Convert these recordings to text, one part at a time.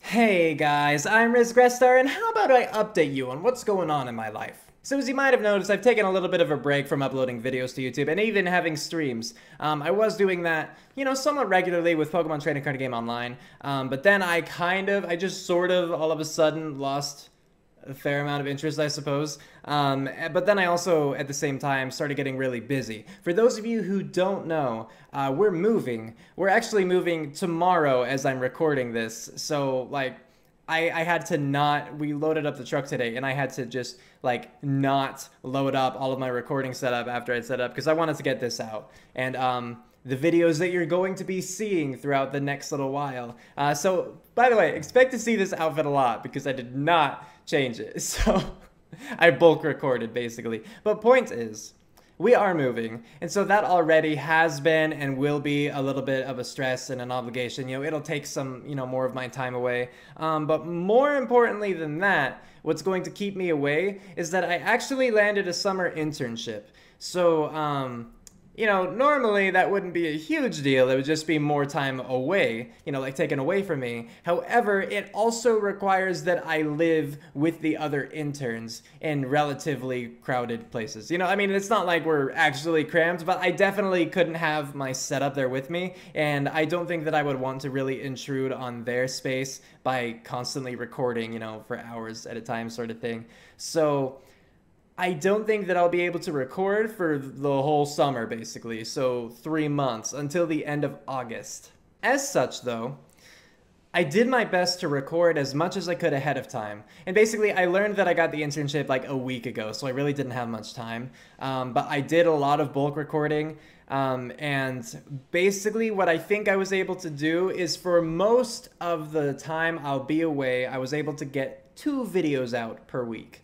Hey guys, I'm Grestar, and how about I update you on what's going on in my life? So as you might have noticed, I've taken a little bit of a break from uploading videos to YouTube and even having streams. I was doing that, somewhat regularly with Pokemon Trading Card Game Online, but then I just sort of all of a sudden lost a fair amount of interest, I suppose. But then I also, at the same time, started getting really busy. For those of you who don't know, we're moving. We're actually moving tomorrow as I'm recording this. So, I had to not, we loaded up the truck today, and I had to just, not load up all of my recording setup after I'd set up, because I wanted to get this out. And, the videos that you're going to be seeing throughout the next little while. So, by the way, expect to see this outfit a lot, because I did not change it. So I bulk recorded basically. But point is, we are moving, and so that already has been and will be a little bit of a stress and an obligation. It'll take some, more of my time away. But more importantly than that, what's going to keep me away is that I actually landed a summer internship. So, normally that wouldn't be a huge deal. It would just be more time away, taken away from me. However, it also requires that I live with the other interns in relatively crowded places. It's not like we're actually cramped, but I definitely couldn't have my setup there with me. And I don't think that I would want to really intrude on their space by constantly recording, for hours at a time sort of thing. So I don't think that I'll be able to record for the whole summer, basically. So 3 months until the end of August. As such, though, I did my best to record as much as I could ahead of time. And basically, I learned that I got the internship like a week ago, so I really didn't have much time. But I did a lot of bulk recording. And basically what I think I was able to do is for most of the time I'll be away, I was able to get 2 videos out per week.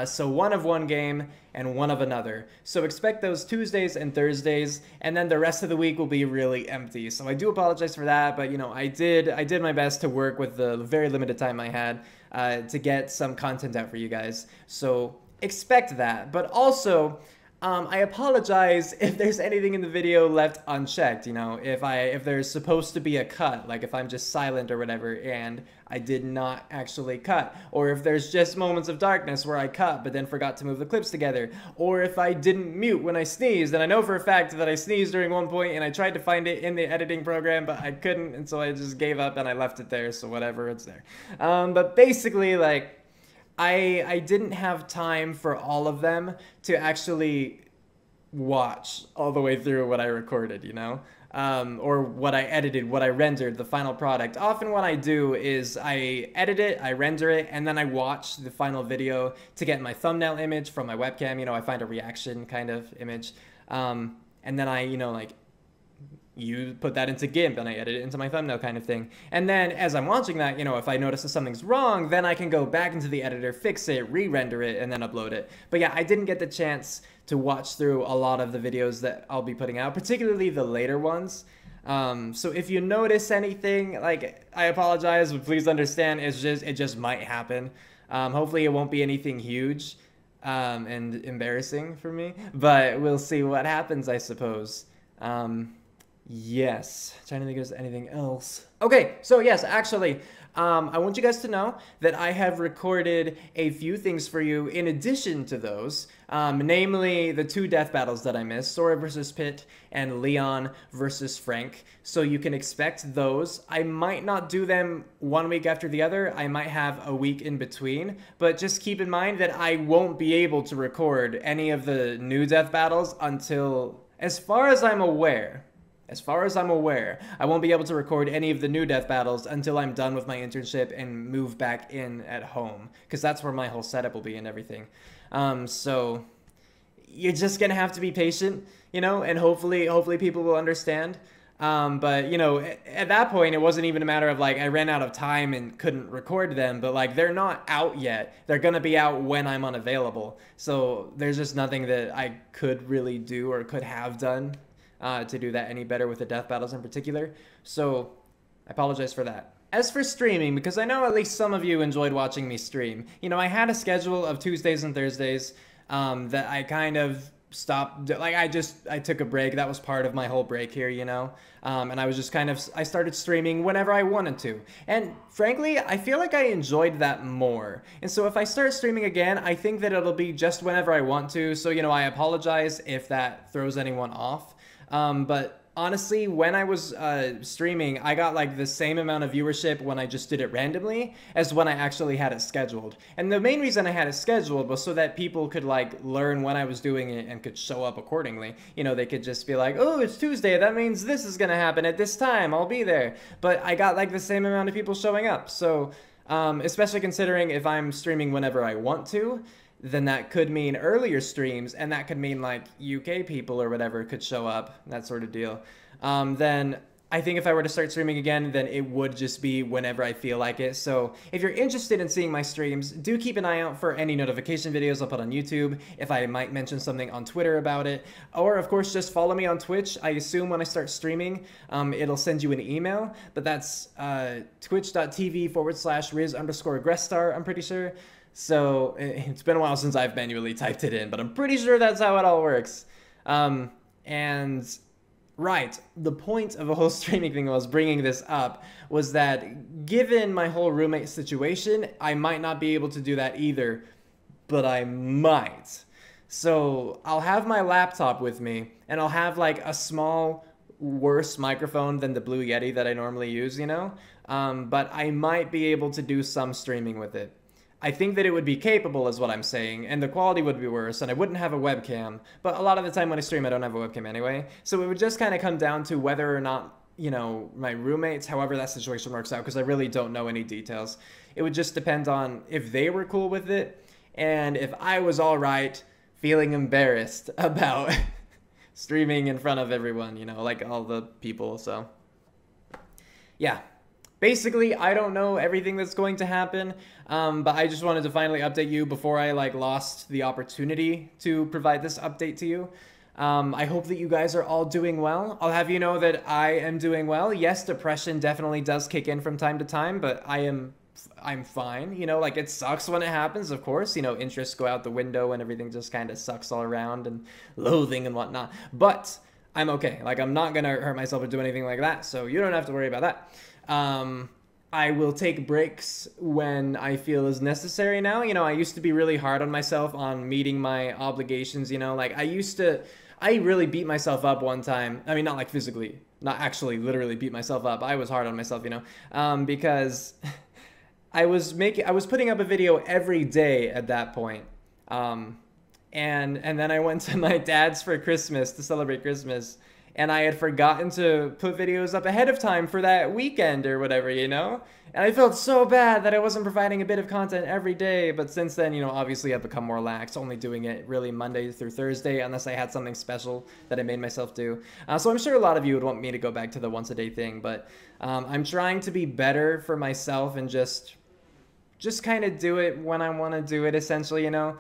So one of one game and one of another. So expect those Tuesdays and Thursdays, and then the rest of the week will be really empty. So I do apologize for that, but I did my best to work with the very limited time I had to get some content out for you guys. So expect that. But also, I apologize if there's anything in the video left unchecked, if there's supposed to be a cut, like if I'm just silent or whatever and I did not actually cut, or if there's just moments of darkness where I cut but then forgot to move the clips together, or if I didn't mute when I sneezed, and I know for a fact that I sneezed during one point and I tried to find it in the editing program but I couldn't, and so I just gave up and I left it there, so whatever, it's there. But basically, I didn't have time for all of them to actually watch all the way through what I recorded, or what I edited, what I rendered, the final product. Often what I do is I edit it, I render it, and then I watch the final video to get my thumbnail image from my webcam. I find a reaction kind of image. And then I, you put that into GIMP and I edit it into my thumbnail kind of thing. And then as I'm watching that, if I notice that something's wrong, then I can go back into the editor, fix it, re-render it, and then upload it. But yeah, I didn't get the chance to watch through a lot of the videos that I'll be putting out, particularly the later ones. So if you notice anything, I apologize, but please understand, it just might happen. Hopefully it won't be anything huge and embarrassing for me, but we'll see what happens, I suppose. Yes, trying to think if there's anything else. Okay, so yes, actually, I want you guys to know that I have recorded a few things for you in addition to those, namely the 2 death battles that I missed, Sora versus Pit and Leon versus Frank. So you can expect those. I might not do them one week after the other. I might have a week in between, but just keep in mind that I won't be able to record any of the new death battles until, as far as I'm aware, I won't be able to record any of the new death battles until I'm done with my internship and move back in at home, because that's where my whole setup will be and everything. So you're just gonna have to be patient, and hopefully people will understand. But at that point, it wasn't even a matter of I ran out of time and couldn't record them, but they're not out yet. They're gonna be out when I'm unavailable. So there's just nothing that I could really do or could have done to do that any better with the death battles in particular. So I apologize for that. As for streaming, because I know at least some of you enjoyed watching me stream, I had a schedule of Tuesdays and Thursdays that I kind of stopped, like I took a break. That was part of my whole break here, you know? And I was just I started streaming whenever I wanted to. And frankly, I feel like I enjoyed that more. And so if I start streaming again, I think that it'll be just whenever I want to. So, you know, I apologize if that throws anyone off. But honestly, when I was streaming, I got like the same amount of viewership when I just did it randomly as when I actually had it scheduled. And the main reason I had it scheduled was so that people could like learn when I was doing it and could show up accordingly. You know, they could just be like, oh, it's Tuesday, that means this is gonna happen at this time, I'll be there. But I got like the same amount of people showing up. So especially considering if I'm streaming whenever I want to, then that could mean earlier streams, and that could mean like UK people or whatever could show up, that sort of deal. Then I think if I were to start streaming again, then it would just be whenever I feel like it. So if you're interested in seeing my streams, do keep an eye out for any notification videos I'll put on YouTube, if I might mention something on Twitter about it, or of course just follow me on Twitch. I assume when I start streaming, it'll send you an email, but that's twitch.tv/Riz_Grestar, I'm pretty sure. So it's been a while since I've manually typed it in, but I'm pretty sure that's how it all works. And right, the point of the whole streaming thing I was bringing this up was that given my whole roommate situation, I might not be able to do that either, but I might. So I'll have my laptop with me, and I'll have like a small, worse microphone than the Blue Yeti that I normally use, you know? But I might be able to do some streaming with it. I think that it would be capable is what I'm saying, and the quality would be worse, and I wouldn't have a webcam. But a lot of the time when I stream, I don't have a webcam anyway. So it would just kind of come down to whether or not, you know, my roommates, however that situation works out, because I really don't know any details. It would just depend on if they were cool with it, and if I was all right feeling embarrassed about streaming in front of everyone, you know, like all the people, so. Yeah. Basically, I don't know everything that's going to happen, but I just wanted to finally update you before I like lost the opportunity to provide this update to you. I hope that you guys are all doing well. I'll have you know that I am doing well. Yes, depression definitely does kick in from time to time, but I'm fine. You know, like it sucks when it happens, of course. You know, interests go out the window and everything just kind of sucks all around and loathing and whatnot. But I'm okay. Like I'm not gonna hurt myself or do anything like that, so you don't have to worry about that. I will take breaks when I feel is necessary now. You know, I used to be really hard on myself on meeting my obligations, you know, like I really beat myself up one time. I mean, not like physically, not actually literally beat myself up. I was hard on myself, you know, because I was putting up a video every day at that point. And then I went to my dad's for Christmas to celebrate Christmas. And I had forgotten to put videos up ahead of time for that weekend or whatever, you know? And I felt so bad that I wasn't providing a bit of content every day. But since then, you know, obviously I've become more lax, only doing it really Monday through Thursday, unless I had something special that I made myself do. So I'm sure a lot of you would want me to go back to the once a day thing. But I'm trying to be better for myself and just kind of do it when I want to do it, essentially, you know?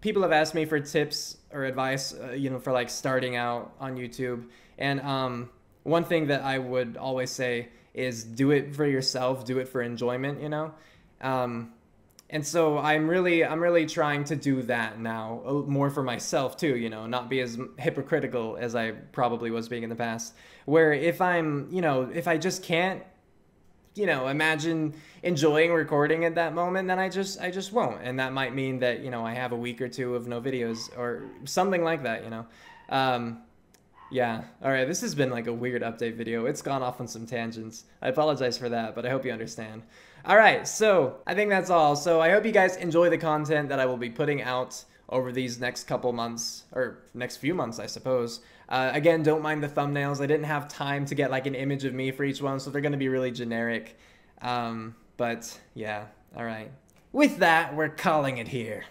People have asked me for tips or advice, you know, for like starting out on YouTube. And one thing that I would always say is do it for yourself, do it for enjoyment, you know? And so I'm really trying to do that now, more for myself too, you know, not be as hypocritical as I probably was being in the past. Where if I'm, you know, if I just can't, you know, imagine enjoying recording at that moment, then I just won't. And that might mean that, you know, I have a week or two of no videos or something like that, you know. Yeah, all right, this has been like a weird update video. It's gone off on some tangents. I apologize for that, but I hope you understand. All right, so I think that's all. So I hope you guys enjoy the content that I will be putting out over these next couple months, or next few months, I suppose. Again, don't mind the thumbnails. I didn't have time to get like an image of me for each one, so they're gonna be really generic. But yeah, all right. With that, we're calling it here.